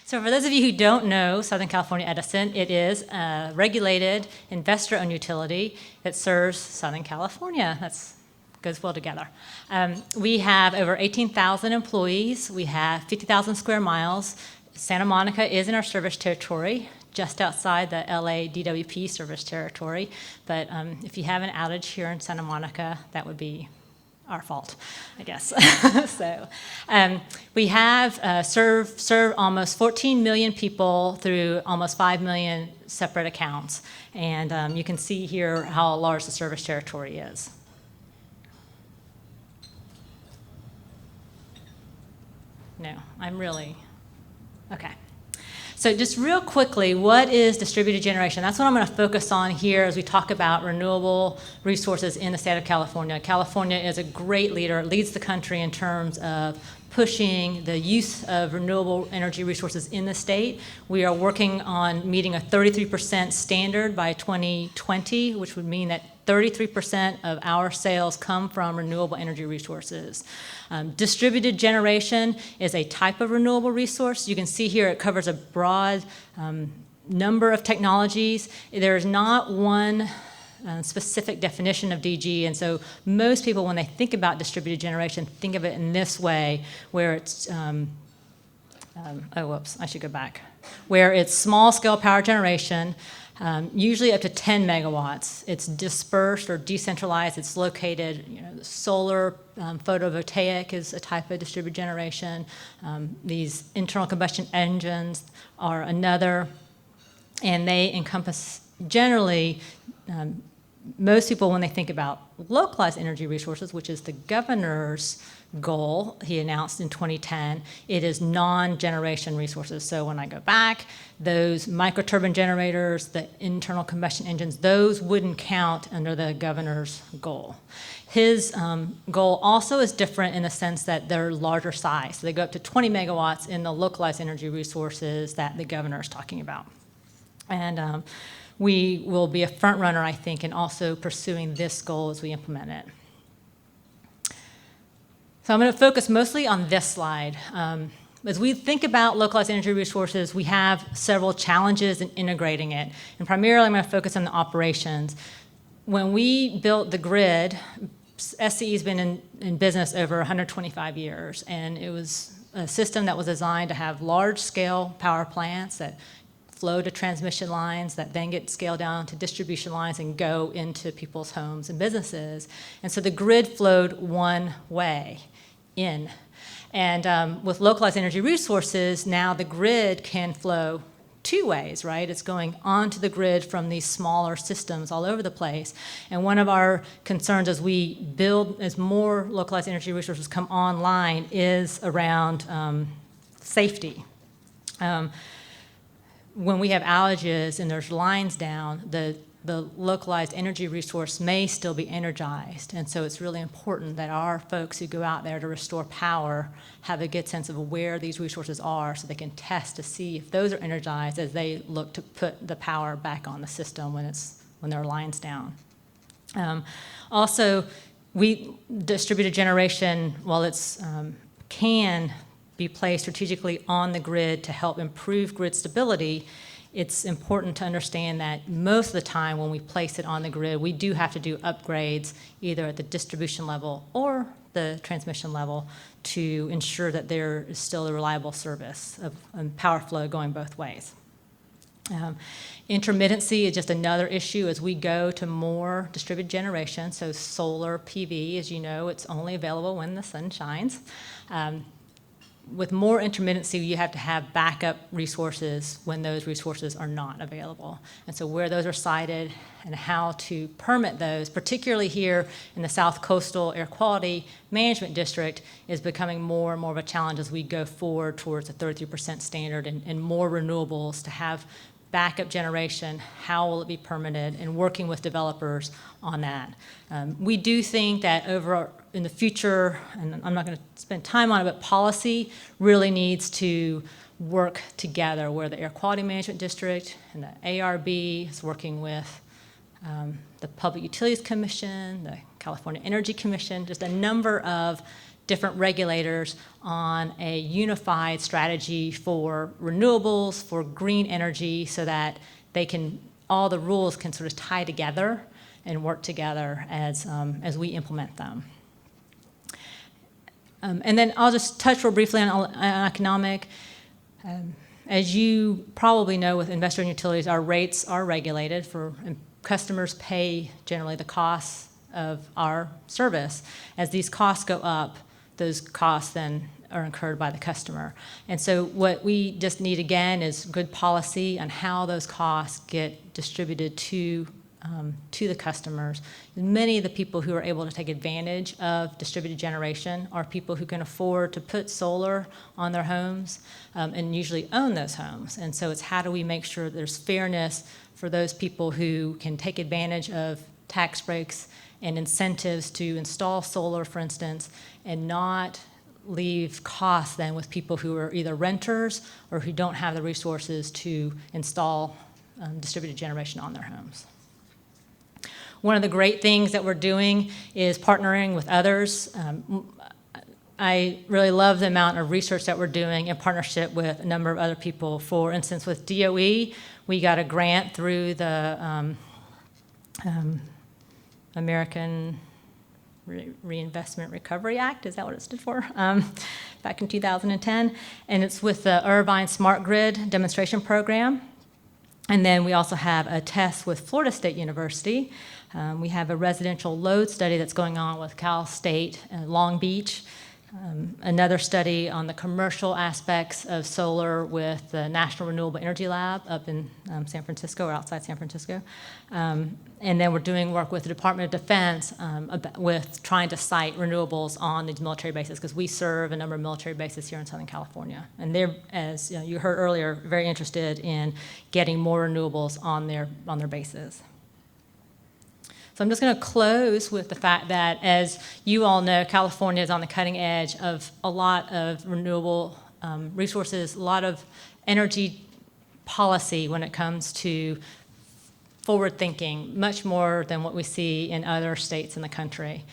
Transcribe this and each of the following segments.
So for those of you who don't know Southern California Edison, it is a regulated investor-owned utility that serves Southern California. That goes well together. We have over 18,000 employees. We have 50,000 square miles. Santa Monica is in our service territory, just outside the LA DWP service territory. But if you have an outage here in Santa Monica, that would be our fault, I guess. So we have served almost 14 million people through almost 5 million separate accounts. And you can see here how large the service territory is. No, I'm really, okay. So just real quickly, what is distributed generation? That's what I'm going to focus on here as we talk about renewable resources in the state of California. California is a great leader. It leads the country in terms of pushing the use of renewable energy resources in the state. We are working on meeting a 33% standard by 2020, which would mean that 33% of our sales come from renewable energy resources. Distributed generation is a type of renewable resource. You can see here it covers a broad number of technologies. There is not one specific definition of DG, and so most people, when they think about distributed generation, think of it in this way, where it's, I should go back, where it's small-scale power generation, usually up to 10 megawatts. It's dispersed or decentralized. It's located, solar photovoltaic is a type of distributed generation. These internal combustion engines are another, and they encompass generally most people, when they think about localized energy resources, which is the governor's goal he announced in 2010, it is non-generation resources. So when I go back, those microturbine generators, the internal combustion engines, those wouldn't count under the governor's goal. His goal also is different in the sense that they're larger size. So they go up to 20 megawatts in the localized energy resources that the governor is talking about. And we will be a front runner, I think, in also pursuing this goal as we implement it. So I'm going to focus mostly on this slide. As we think about localized energy resources, we have several challenges in integrating it. And primarily, I'm going to focus on the operations. When we built the grid, SCE has been in business over 125 years, and it was a system that was designed to have large-scale power plants that flow to transmission lines that then get scaled down to distribution lines and go into people's homes and businesses. And so the grid flowed one way in. And with localized energy resources, now the grid can flow two ways, right? It's going onto the grid from these smaller systems all over the place. And one of our concerns as we build, as more localized energy resources come online, is around safety. When we have outages and there's lines down, the localized energy resource may still be energized. And so it's really important that our folks who go out there to restore power have a good sense of where these resources are so they can test to see if those are energized as they look to put the power back on the system when there are lines down. Also, distributed generation, while it's can be placed strategically on the grid to help improve grid stability, it's important to understand that most of the time when we place it on the grid, we do have to do upgrades either at the distribution level or the transmission level to ensure that there is still a reliable service of power flow going both ways. Intermittency is just another issue as we go to more distributed generation. So solar PV, as you know, it's only available when the sun shines. With more intermittency, you have to have backup resources when those resources are not available. And so where those are sited and how to permit those, particularly here in the South Coastal Air Quality Management District, is becoming more and more of a challenge as we go forward towards a 33% standard and more renewables to have backup generation. How will it be permitted, and working with developers on that. We do think that in the future, and I'm not going to spend time on it, but policy really needs to work together where the Air Quality Management District and the ARB is working with the Public Utilities Commission, the California Energy Commission, just a number of different regulators on a unified strategy for renewables, for green energy, so that all the rules can sort of tie together and work together as we implement them. And then I'll just touch real briefly on economic. As you probably know, with investor-owned utilities, our rates are regulated and customers pay generally the costs of our service. As these costs go up, those costs then are incurred by the customer. And so what we just need, again, is good policy on how those costs get distributed to the customers. Many of the people who are able to take advantage of distributed generation are people who can afford to put solar on their homes and usually own those homes. And so it's how do we make sure there's fairness for those people who can take advantage of tax breaks and incentives to install solar, for instance, and not leave costs then with people who are either renters or who don't have the resources to install distributed generation on their homes. One of the great things that we're doing is partnering with others. I really love the amount of research that we're doing in partnership with a number of other people. For instance, with DOE, we got a grant through the American Reinvestment Recovery Act, is that what it stood for? Back in 2010. And it's with the Irvine Smart Grid demonstration program. And then we also have a test with Florida State University. We have a residential load study that's going on with Cal State Long Beach. Another study on the commercial aspects of solar with the National Renewable Energy Lab up in San Francisco, or outside San Francisco. And then we're doing work with the Department of Defense with trying to site renewables on these military bases, because we serve a number of military bases here in Southern California. And they're, as you heard earlier, very interested in getting more renewables on their bases. So I'm just going to close with the fact that, as you all know, California is on the cutting edge of a lot of renewable resources, a lot of energy policy when it comes to forward thinking, much more than what we see in other states in the country.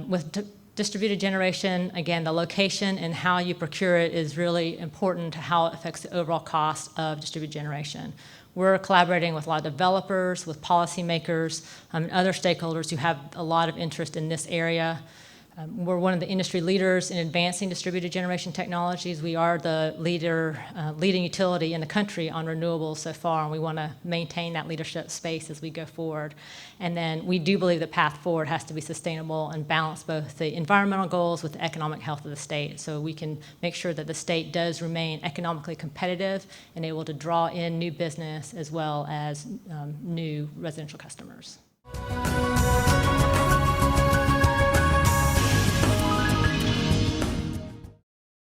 With distributed generation, again, the location and how you procure it is really important to how it affects the overall cost of distributed generation. We're collaborating with a lot of developers, with policymakers, and other stakeholders who have a lot of interest in this area. We're one of the industry leaders in advancing distributed generation technologies. We are the leading utility in the country on renewables so far, and we want to maintain that leadership space as we go forward. And then we do believe the path forward has to be sustainable and balance both the environmental goals with the economic health of the state, so we can make sure that the state does remain economically competitive and able to draw in new business as well as new residential customers.